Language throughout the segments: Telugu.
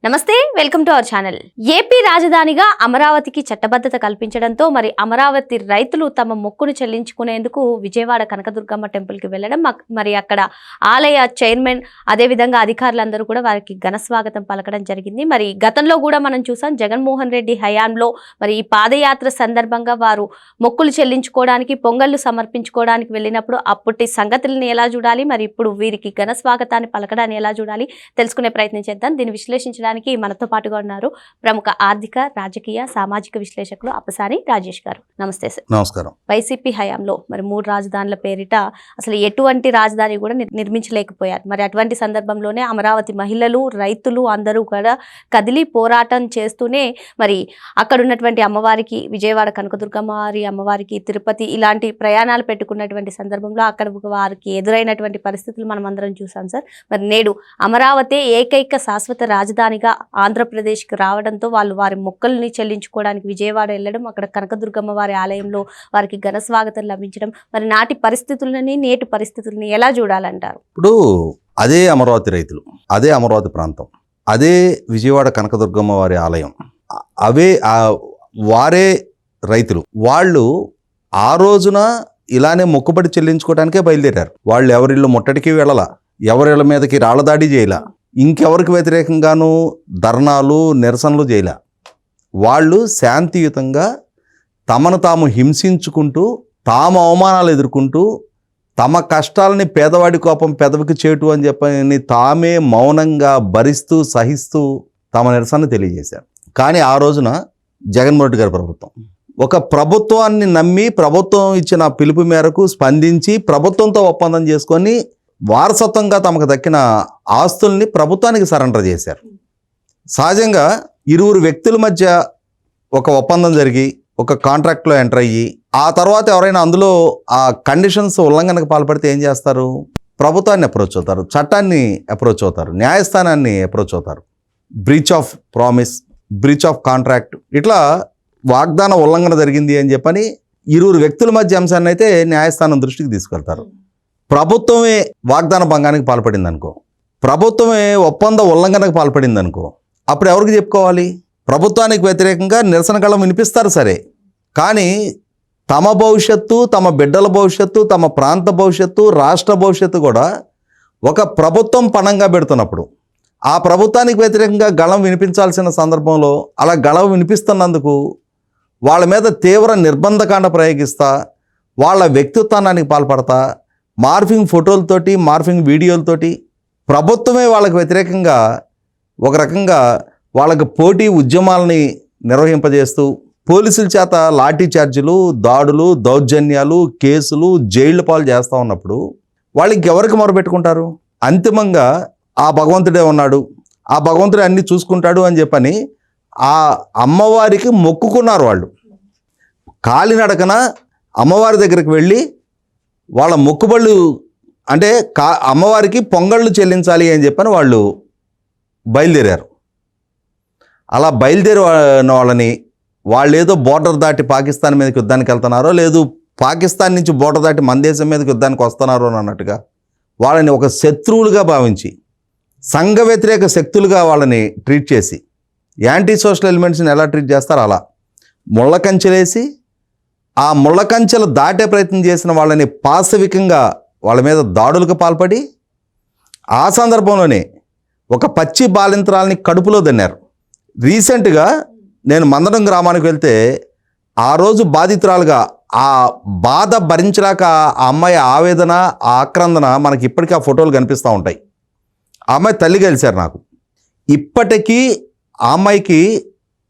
నమస్తే, welcome to our channel. AP రాజధానిగా అమరావతికి చట్టబద్ధత కల్పించడంతో మరి అమరావతి రైతులు తమ మొక్కును చెల్లించుకునేందుకు విజయవాడ కనకదుర్గమ్మ టెంపుల్ కి వెళ్లడం, మరి అక్కడ ఆలయ చైర్మన్ అదేవిధంగా అధికారులందరూ కూడా వారికి ఘన స్వాగతం పలకడం జరిగింది. మరి గతంలో కూడా మనం చూసాం, జగన్మోహన్ రెడ్డి హయాంలో మరి ఈ పాదయాత్ర సందర్భంగా వారు మొక్కులు చెల్లించుకోవడానికి, పొంగళ్ళు సమర్పించుకోవడానికి వెళ్ళినప్పుడు అప్పటి సంగతులను ఎలా చూడాలి, మరి ఇప్పుడు వీరికి ఘన స్వాగతాన్ని పలకడాన్ని ఎలా చూడాలి తెలుసుకునే ప్రయత్నం చేద్దాం. దీన్ని విశ్లేషించడానికి మనతో పాటుగా ఉన్నారు ప్రముఖ ఆర్థిక, రాజకీయ, సామాజిక విశ్లేషకులు అప్పసాని రాజేష్ గారు. నమస్తే సార్. నమస్కారం. వైసీపీ హయాంలో మరి 3 రాజధానుల పేరిట అసలు ఎటువంటి రాజధాని కూడా నిర్మించలేకపోయారు. మరి అటువంటి సందర్భంలోనే అమరావతి మహిళలు, రైతులు అందరూ కూడా కదిలి పోరాటం చేస్తూనే మరి అక్కడ ఉన్నటువంటి అమ్మవారికి, విజయవాడ కనకదుర్గమ్మ వారి అమ్మవారికి, తిరుపతి ఇలాంటి ప్రయాణాలు పెట్టుకున్నటువంటి సందర్భంలో అక్కడ వారికి ఎదురైనటువంటి పరిస్థితులు మనం అందరం చూసాం సార్. మరి నేడు అమరావతి ఏకైక శాశ్వత రాజధానిగా ఆంధ్రప్రదేశ్కి రావడంతో వాళ్ళు వారి మొక్కల్ని చెల్లించుకోవడానికి విజయవాడ వెళ్ళడం, అక్కడ కనకదుర్గమ్మ వారి ఆలయంలో వారికి ఘన స్వాగతం లభించడం, మరి నాటి పరిస్థితులని నేటి పరిస్థితులని ఎలా చూడాలంటారు? ఇప్పుడు అదే అమరావతి రైతులు, అదే అమరావతి ప్రాంతం, అదే విజయవాడ కనకదుర్గమ్మ వారి ఆలయం, అవే వారే రైతులు. వాళ్ళు ఆ రోజున ఇలానే మొక్కుబడి చెల్లించుకోవడానికే బయలుదేరారు. వాళ్ళు ఎవరిళ్ళు ముట్టడికి వెళ్ళాల, ఎవరిళ్ళ మీదకి రాళ్ళదాడి చేయాల, ఇంకెవరికి వ్యతిరేకంగానూ ధర్నాలు, నిరసనలు చేయలే. వాళ్ళు శాంతియుతంగా తమను తాము హింసించుకుంటూ, తాము అవమానాలు ఎదుర్కొంటూ, తమ కష్టాలని పేదవాడి కోపం పెదవికి చేటు అని చెప్పని తామే మౌనంగా భరిస్తూ సహిస్తూ తమ నిరసన తెలియజేశారు. కానీ ఆ రోజున జగన్మోహన్ రెడ్డి గారి ప్రభుత్వం ఒక ప్రభుత్వాన్ని నమ్మి, ప్రభుత్వం ఇచ్చిన పిలుపు మేరకు స్పందించి ప్రభుత్వంతో ఒప్పందం చేసుకొని వారసత్వంగా తమకు దక్కిన ఆస్తుల్ని ప్రభుత్వానికి సరెండర్ చేశారు. సహజంగా ఇరువురు వ్యక్తుల మధ్య ఒక ఒప్పందం జరిగి ఒక కాంట్రాక్ట్లో ఎంటర్ అయ్యి ఆ తర్వాత ఎవరైనా అందులో ఆ కండిషన్స్ ఉల్లంఘనకు పాల్పడితే ఏం చేస్తారు? ప్రభుత్వాన్ని అప్రోచ్ అవుతారు, చట్టాన్ని అప్రోచ్ అవుతారు, న్యాయస్థానాన్ని అప్రోచ్ అవుతారు. Breach of promise, breach of contract, ఇట్లా వాగ్దాన ఉల్లంఘన జరిగింది అని చెప్పని ఇరువురు వ్యక్తుల మధ్య అంశాన్ని అయితే న్యాయస్థానం దృష్టికి తీసుకెళ్తారు. ప్రభుత్వమే వాగ్దాన భంగానికి పాల్పడింది అనుకో, ప్రభుత్వమే ఒప్పంద ఉల్లంఘనకు పాల్పడింది అనుకో, అప్పుడు ఎవరికి చెప్పుకోవాలి? ప్రభుత్వానికి వ్యతిరేకంగా నిరసన గళం వినిపిస్తారు సరే, కానీ తమ భవిష్యత్తు, తమ బిడ్డల భవిష్యత్తు, తమ ప్రాంత భవిష్యత్తు, రాష్ట్ర భవిష్యత్తు కూడా ఒక ప్రభుత్వం పణంగా పెడుతున్నప్పుడు ఆ ప్రభుత్వానికి వ్యతిరేకంగా గళం వినిపించాల్సిన సందర్భంలో అలా గళం వినిపిస్తున్నందుకు వాళ్ళ మీద తీవ్ర నిర్బంధకాండ ప్రయోగిస్తా, వాళ్ళ వ్యక్తిత్వానికి పాల్పడతా, మార్ఫింగ్ ఫోటోలతోటి, మార్ఫింగ్ వీడియోలతోటి ప్రభుత్వమే వాళ్ళకు వ్యతిరేకంగా ఒక రకంగా వాళ్ళకు పోటీ ఉద్యమాలని నిర్వహింపజేస్తూ, పోలీసుల చేత లాఠీ చార్జీలు, దాడులు, దౌర్జన్యాలు, కేసులు, జైళ్ల పాలు చేస్తూ ఉన్నప్పుడు వాళ్ళు ఇంకెవరికి మొరపెట్టుకుంటారు? అంతిమంగా ఆ భగవంతుడే ఉన్నాడు, ఆ భగవంతుడే అన్నీ చూసుకుంటాడు అని చెప్పని ఆ అమ్మవారికి మొక్కుకున్నారు. వాళ్ళు కాలినడకన అమ్మవారి దగ్గరికి వెళ్ళి వాళ్ళ మొక్కుబళ్ళు అంటే అమ్మవారికి పొంగళ్ళు చెల్లించాలి అని చెప్పని వాళ్ళు బయలుదేరారు. అలా బయలుదేరిన వాళ్ళని వాళ్ళు ఏదో బోర్డర్ దాటి పాకిస్తాన్ మీదకి యుద్ధానికి వెళ్తున్నారో, లేదు పాకిస్తాన్ నుంచి బోర్డర్ దాటి మన దేశం మీదకి యుద్ధానికి వస్తున్నారో అన్నట్టుగా వాళ్ళని ఒక శత్రువులుగా భావించి, సంఘ వ్యతిరేక శక్తులుగా వాళ్ళని ట్రీట్ చేసి, యాంటీ సోషల్ ఎలిమెంట్స్ని ఎలా ట్రీట్ చేస్తారో అలా ముళ్ళ కంచెలేసి, ఆ ముళ్ళ కంచెలు దాటే ప్రయత్నం చేసిన వాళ్ళని పాశవికంగా వాళ్ళ మీద దాడులకు పాల్పడి, ఆ సందర్భంలోనే ఒక పచ్చి బాలింతరాల్ని కడుపులో దన్నారు. రీసెంట్గా నేను మందడం గ్రామానికి వెళ్తే ఆ రోజు బాధితురాలుగా ఆ బాధ భరించలేక ఆ అమ్మాయి ఆవేదన, ఆ ఆక్రందన మనకి ఇప్పటికీ ఆ ఫోటోలు కనిపిస్తూ ఉంటాయి. ఆ అమ్మాయి తల్లి కలిశారు నాకు. ఇప్పటికీ ఆ అమ్మాయికి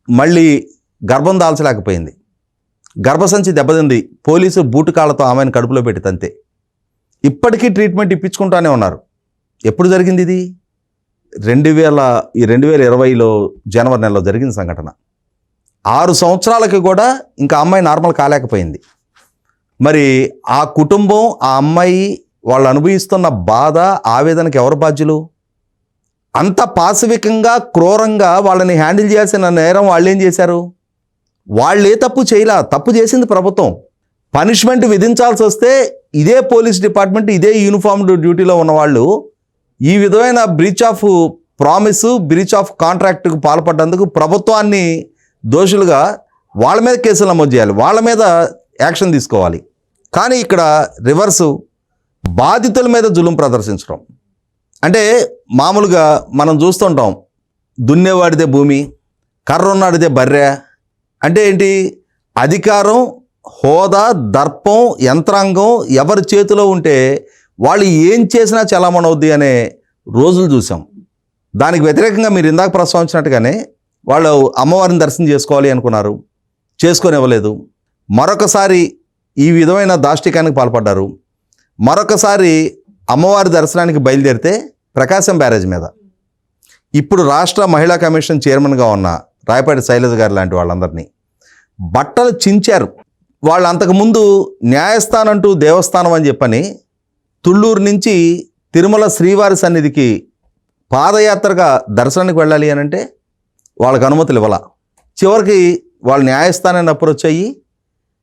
మళ్ళీ గర్భం దాల్చలేకపోయింది, గర్భసంచి దెబ్బతింది. పోలీసు బూటు కాళ్ళతో ఆమెను కడుపులో పెట్టి తంతే. ఇప్పటికీ ట్రీట్మెంట్ ఇప్పించుకుంటానే ఉన్నారు. ఎప్పుడు జరిగింది ఇది? 2020లో జనవరి నెలలో జరిగిన సంఘటన. 6 సంవత్సరాలకి కూడా ఇంకా అమ్మాయి నార్మల్ కాలేకపోయింది. మరి ఆ కుటుంబం, ఆ అమ్మాయి వాళ్ళు అనుభవిస్తున్న బాధ, ఆవేదనకి ఎవరు బాధ్యులు? అంత పాశవికంగా, క్రూరంగా వాళ్ళని హ్యాండిల్ చేయాల్సిన నేరం వాళ్ళు ఏం చేశారు? వాళ్ళే తప్పు చేయలా, తప్పు చేసింది ప్రభుత్వం. పనిష్మెంట్ విధించాల్సి వస్తే ఇదే పోలీస్ డిపార్ట్మెంట్, ఇదే యూనిఫామ్డ్ డ్యూటీలో ఉన్నవాళ్ళు ఈ విధమైన breach of promise breach of కాంట్రాక్ట్కు పాల్పడ్డందుకు ప్రభుత్వాన్ని దోషులుగా వాళ్ళ మీద కేసులు నమోదు చేయాలి, వాళ్ళ మీద యాక్షన్ తీసుకోవాలి. కానీ ఇక్కడ రివర్సు బాధితుల మీద జులుం ప్రదర్శించడం. అంటే మామూలుగా మనం చూస్తుంటాం, దున్నేవాడిదే భూమి, కర్ర ఉన్నాడిదే బర్రె. అంటే ఏంటి? అధికారం, హోదా, దర్పం, యంత్రాంగం ఎవరి చేతిలో ఉంటే వాళ్ళు ఏం చేసినా చలామణవుద్ది అనే రోజులు చూసాం. దానికి వ్యతిరేకంగా మీరు ఇందాక ప్రస్తావించినట్టుగానే వాళ్ళు అమ్మవారిని దర్శనం చేసుకోవాలి అనుకున్నారు, చేసుకొని ఇవ్వలేదు. మరొకసారి ఈ విధమైన దాష్టికానికి పాల్పడ్డారు. మరొకసారి అమ్మవారి దర్శనానికి బయలుదేరితే ప్రకాశం బ్యారేజ్ మీద ఇప్పుడు రాష్ట్ర మహిళా కమిషన్ చైర్మన్గా ఉన్న రాయపాటి శైలజ గారు లాంటి వాళ్ళందరినీ బట్టలు చించారు. వాళ్ళు అంతకుముందు న్యాయస్థానం అంటూ దేవస్థానం అని చెప్పని తుళ్ళూరు నుంచి తిరుమల శ్రీవారి సన్నిధికి పాదయాత్రగా దర్శనానికి వెళ్ళాలి అని అంటే వాళ్ళకి అనుమతులు ఇవ్వాల. చివరికి వాళ్ళు న్యాయస్థానాన్ని అప్రోచ్ అయ్యి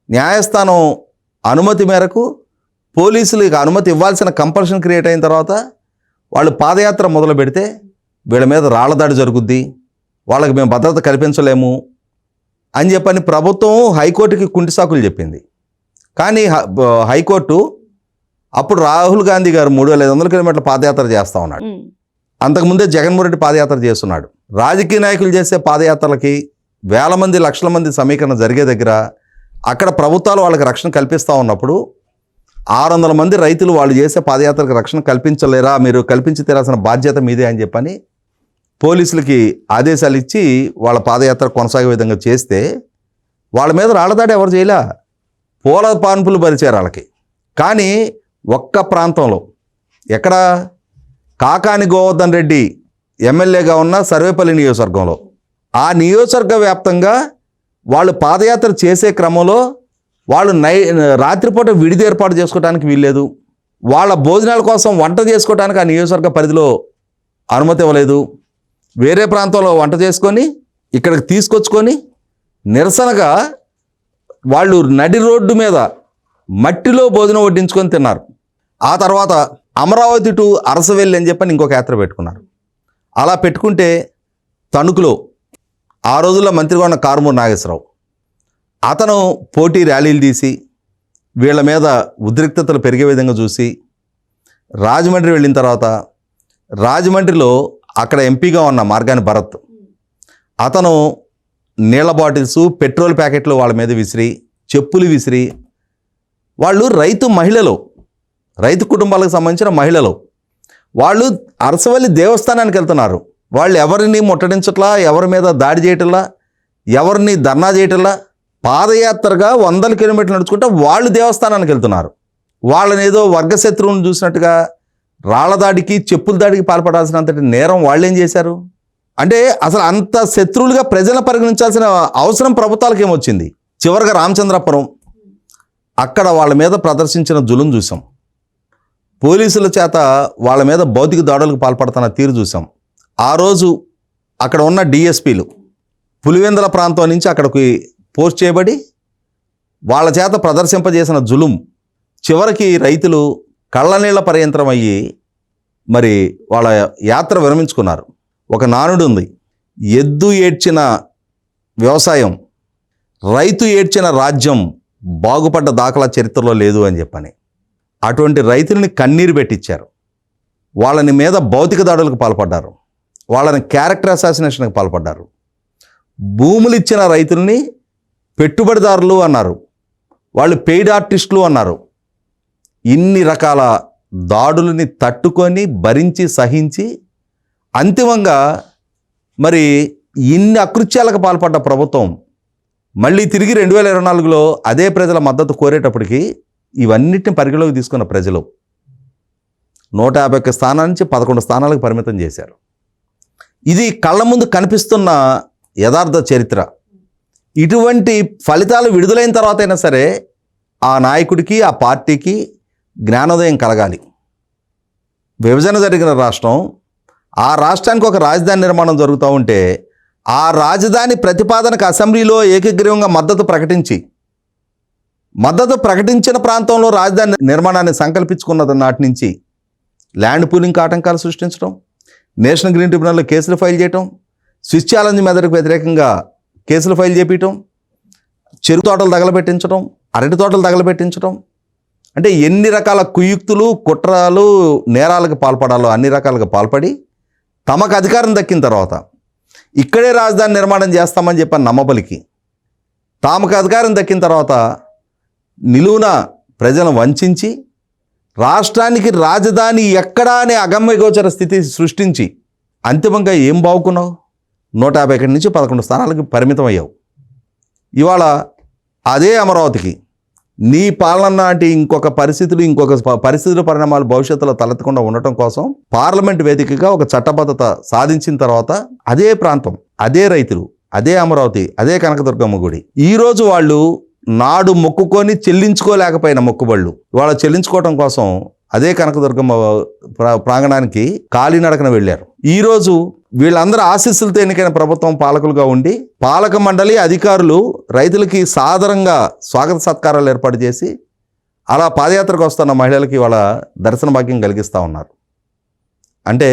న్యాయస్థానం అనుమతి మేరకు పోలీసులకు అనుమతి ఇవ్వాల్సిన కంపల్షన్ క్రియేట్ అయిన తర్వాత వాళ్ళు పాదయాత్ర మొదలు పెడితే వీళ్ళ మీద రాళ్లదాడి జరుగుద్ది, వాళ్ళకి మేము భద్రత కల్పించలేము అని చెప్పని ప్రభుత్వం హైకోర్టుకి కుంటి సాకులు చెప్పింది. కానీ హైకోర్టు అప్పుడు రాహుల్ గాంధీ గారు 3,500 కిలోమీటర్ల పాదయాత్ర చేస్తూ ఉన్నాడు. అంతకుముందే జగన్మోహన్ రెడ్డి పాదయాత్ర చేస్తున్నాడు. రాజకీయ నాయకులు చేసే పాదయాత్రలకి వేల మంది, లక్షల మంది సమీకరణ జరిగే దగ్గర అక్కడ ప్రభుత్వాలు వాళ్ళకి రక్షణ కల్పిస్తూ ఉన్నప్పుడు 600 మంది రైతులు వాళ్ళు చేసే పాదయాత్రకు రక్షణ కల్పించలేరా, మీరు కల్పించి తీరాల్సిన బాధ్యత మీదే అని చెప్పని పోలీసులకి ఆదేశాలు ఇచ్చి వాళ్ళ పాదయాత్ర కొనసాగే విధంగా చేస్తే వాళ్ళ మీద రాళ్లదాడి ఎవరు చేయలే, పూల పాన్పులు పరిచారు వాళ్ళకి. కానీ ఒక్క ప్రాంతంలో, ఎక్కడ, కాకాని గోవర్ధన్ రెడ్డి ఎమ్మెల్యేగా ఉన్న సర్వేపల్లి నియోజకవర్గంలో, ఆ నియోజకవర్గ వ్యాప్తంగా వాళ్ళు పాదయాత్ర చేసే క్రమంలో వాళ్ళు రాత్రిపూట విడిది ఏర్పాటు చేసుకోవడానికి వీల్లేదు, వాళ్ళ భోజనాల కోసం వంట చేసుకోవడానికి ఆ నియోజకవర్గ పరిధిలో అనుమతి ఇవ్వలేదు. వేరే ప్రాంతంలో వంట చేసుకొని ఇక్కడికి తీసుకొచ్చుకొని నిరసనగా వాళ్ళు నడి రోడ్డు మీద మట్టిలో భోజనం వడ్డించుకొని తిన్నారు. ఆ తర్వాత అమరావతి టు అరసవెల్లి అని చెప్పని ఇంకొక యాత్ర పెట్టుకున్నారు. అలా పెట్టుకుంటే తణుకులో ఆ రోజుల్లో మంత్రిగా ఉన్న కారుమూరి నాగేశ్వరరావు అతను పోటీ ర్యాలీలు తీసి వీళ్ళ మీద ఉద్రిక్తతలు పెరిగే విధంగా చూసి రాజమండ్రి వెళ్ళిన తర్వాత రాజమండ్రిలో అక్కడ ఎంపీగా ఉన్న మార్గాని భరత్ అతను నీళ్ళ బాటిల్స్, పెట్రోల్ ప్యాకెట్లు వాళ్ళ మీద విసిరి, చెప్పులు విసిరి, వాళ్ళు రైతు మహిళలు, రైతు కుటుంబాలకు సంబంధించిన మహిళలు, వాళ్ళు అరసవల్లి దేవస్థానానికి వెళ్తున్నారు. వాళ్ళు ఎవరిని ముట్టడించట్లా, ఎవరి మీద దాడి చేయటంలా, ఎవరిని ధర్నా చేయటంలా, పాదయాత్రగా 100 కిలోమీటర్లు నడుచుకుంటే వాళ్ళు దేవస్థానానికి వెళ్తున్నారు. వాళ్ళని ఏదో వర్గశత్రువులను చూసినట్టుగా రాళ్ల దాడికి, చెప్పుల దాడికి పాల్పడాల్సినంతటి నేరం వాళ్ళు ఏం చేశారు? అంటే అసలు అంత శత్రువులుగా ప్రజలను పరిగణించాల్సిన అవసరం ప్రభుత్వాలకు ఏమొచ్చింది? చివరిగా రామచంద్రపురం, అక్కడ వాళ్ళ మీద ప్రదర్శించిన జులుం చూసాం. పోలీసుల చేత వాళ్ళ మీద భౌతిక దాడులకు పాల్పడుతున్న తీరు చూసాం. ఆ రోజు అక్కడ ఉన్న డిఎస్పీలు పులివెందుల ప్రాంతం నుంచి అక్కడికి పోస్ట్ చేయబడి వాళ్ళ చేత ప్రదర్శింపజేసిన జులుం చివరికి రైతులు కళ్ళనీళ్ల పర్యంతరం అయ్యి మరి వాళ్ళ యాత్ర విరమించుకున్నారు. ఒక నానుడు ఉంది, ఎద్దు ఏడ్చిన వ్యవసాయం, రైతు ఏడ్చిన రాజ్యం బాగుపడ్డ దాఖలా చరిత్రలో లేదు అని చెప్పని. అటువంటి రైతులని కన్నీరు పెట్టించారు, వాళ్ళని మీద భౌతిక దాడులకు పాల్పడ్డారు, వాళ్ళని క్యారెక్టర్ అసాసినేషన్కి పాల్పడ్డారు. భూములు ఇచ్చిన రైతుల్ని పెట్టుబడిదారులు అన్నారు, వాళ్ళు పెయిడ్ ఆర్టిస్టులు అన్నారు. ఇన్ని రకాల దాడులని తట్టుకొని భరించి సహించి అంతిమంగా మరి ఇన్ని అకృత్యాలకు పాల్పడ్డ ప్రభుత్వం మళ్ళీ తిరిగి 2024లో అదే ప్రజల మద్దతు కోరేటప్పటికి ఇవన్నిటిని పరిగణలోకి తీసుకున్న ప్రజలు 151 స్థానాల నుంచి 11 స్థానాలకు పరిమితం చేశారు. ఇది కళ్ళ ముందు కనిపిస్తున్న యథార్థ చరిత్ర. ఇటువంటి ఫలితాలు విడుదలైన తర్వాత అయినా సరే ఆ నాయకుడికి, ఆ పార్టీకి జ్ఞానోదయం కలగాలి. విభజన జరిగిన రాష్ట్రం, ఆ రాష్ట్రానికి ఒక రాజధాని నిర్మాణం జరుగుతూ ఉంటే ఆ రాజధాని ప్రతిపాదనకు అసెంబ్లీలో ఏకగ్రీవంగా మద్దతు ప్రకటించిన ప్రాంతంలో రాజధాని నిర్మాణాన్ని సంకల్పించుకున్న నాటి నుంచి ల్యాండ్ పూలింగ్కి ఆటంకాలు సృష్టించడం, నేషనల్ గ్రీన్ ట్రిబ్యునల్లో కేసులు ఫైల్ చేయటం, స్విచ్ ఛాలెంజ్ మెథడ్కి వ్యతిరేకంగా కేసులు ఫైల్ చేపించటం, చెరుకు తోటలు తగలబెట్టించడం, అరటి తోటలు తగలబెట్టించడం, అంటే ఎన్ని రకాల కుయుక్తులు, కుట్రలు, నేరాలకు పాల్పడాలో అన్ని రకాలుగా పాల్పడి తమకు అధికారం దక్కిన తర్వాత ఇక్కడే రాజధాని నిర్మాణం చేస్తామని చెప్పని నమ్మబలికి తమకు అధికారం దక్కిన తర్వాత నిలువున ప్రజలను వంచించి రాష్ట్రానికి రాజధాని ఎక్కడా అనే అగమ్యగోచర స్థితి సృష్టించి అంతిమంగా ఏం బావుకున్నావు? 151 నుంచి 11 స్థానాలకు పరిమితం అయ్యావు. ఇవాళ అదే అమరావతికి నీ పాలన నాటి ఇంకొక పరిస్థితుల పరిణామాలు భవిష్యత్తులో తలెత్తకుండా ఉండటం కోసం పార్లమెంట్ వేదికగా ఒక చట్టబద్ధత సాధించిన తర్వాత అదే ప్రాంతం, అదే రైతులు, అదే అమరావతి, అదే కనకదుర్గమ్మ గుడి ఈరోజు వాళ్ళు నాడు మొక్కుకొని చెల్లించుకోలేకపోయిన మొక్కుబళ్ళు ఇవాళ చెల్లించుకోవటం కోసం అదే కనకదుర్గమ్మ ప్రాంగణానికి కాలినడకన వెళ్ళారు. ఈరోజు వీళ్ళందరూ ఆశీస్సులతో ఎన్నికైన ప్రభుత్వం పాలకులుగా ఉండి పాలక మండలి అధికారులు రైతులకి సాదరంగా స్వాగత సత్కారాలు ఏర్పాటు చేసి అలా పాదయాత్రకు వస్తున్న మహిళలకి వాళ్ళ దర్శన భాగ్యం కలిగిస్తూ ఉన్నారు. అంటే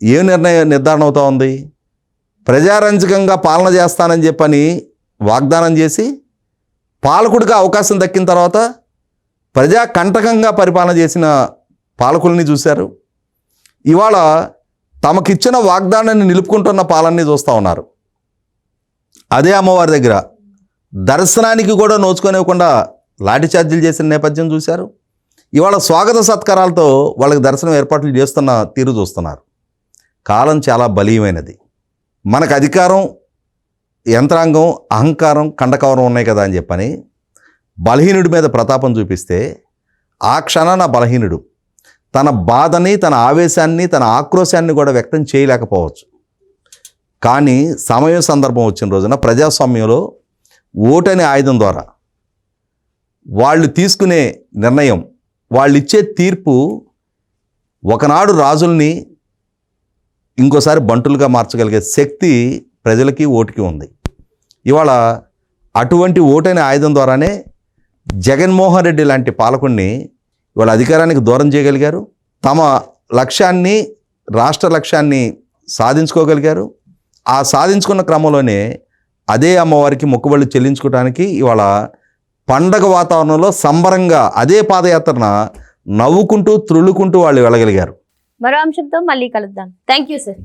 ఏ నిర్ధారణ అవుతా ఉంది? ప్రజారంజకంగా పాలన చేస్తానని చెప్పని వాగ్దానం చేసి పాలకుడిగా అవకాశం దక్కిన తర్వాత ప్రజా కంటకంగా పరిపాలన చేసిన పాలకుల్ని చూశారు. ఇవాళ తమకిచ్చిన వాగ్దానాన్ని నిలుపుకుంటున్న పాలనని చూస్తూ ఉన్నారు. అదే అమ్మవారి దగ్గర దర్శనానికి కూడా నోచుకోనివ్వకుండా లాఠీ చార్జీలు చేసిన నేపథ్యం చూశారు. ఇవాళ స్వాగత సత్కారాలతో వాళ్ళకి దర్శనం ఏర్పాట్లు చేస్తున్న తీరు చూస్తున్నారు. కాలం చాలా బలీయమైనది. మనకు అధికారం, యంత్రాంగం, అహంకారం, కండకవరం ఉన్నాయి కదా అని చెప్పని బలహీనుడి మీద ప్రతాపం చూపిస్తే ఆ క్షణాన బలహీనుడు తన బాధని, తన ఆవేశాన్ని, తన ఆక్రోశాన్ని కూడా వ్యక్తం చేయలేకపోవచ్చు. కానీ సమయం సందర్భం వచ్చిన రోజున ప్రజాస్వామ్యంలో ఓటనే ఆయుధం ద్వారా వాళ్ళు తీసుకునే నిర్ణయం, వాళ్ళు ఇచ్చే తీర్పు ఒకనాడు రాజుల్ని ఇంకోసారి బంటులుగా మార్చగలిగే శక్తి ప్రజలకి, ఓటుకి ఉంది. ఇవాళ అటువంటి ఓటనే ఆయుధం ద్వారానే జగన్మోహన్ రెడ్డి లాంటి పాలకుడిని ఇవాళ అధికారానికి దూరం చేయగలిగారు. తమ లక్ష్యాన్ని, రాష్ట్ర లక్ష్యాన్ని సాధించుకోగలిగారు. ఆ సాధించుకున్న క్రమంలోనే అదే అమ్మవారికి మొక్కుబళ్ళు చెల్లించుకోవడానికి ఇవాళ పండగ వాతావరణంలో సంబరంగా అదే పాదయాత్రన నవ్వుకుంటూ, త్రుళ్ళుకుంటూ వాళ్ళు వెళ్ళగలిగారు. మరో అంశంతో మళ్ళీ కలుద్దాం. Thank you sir.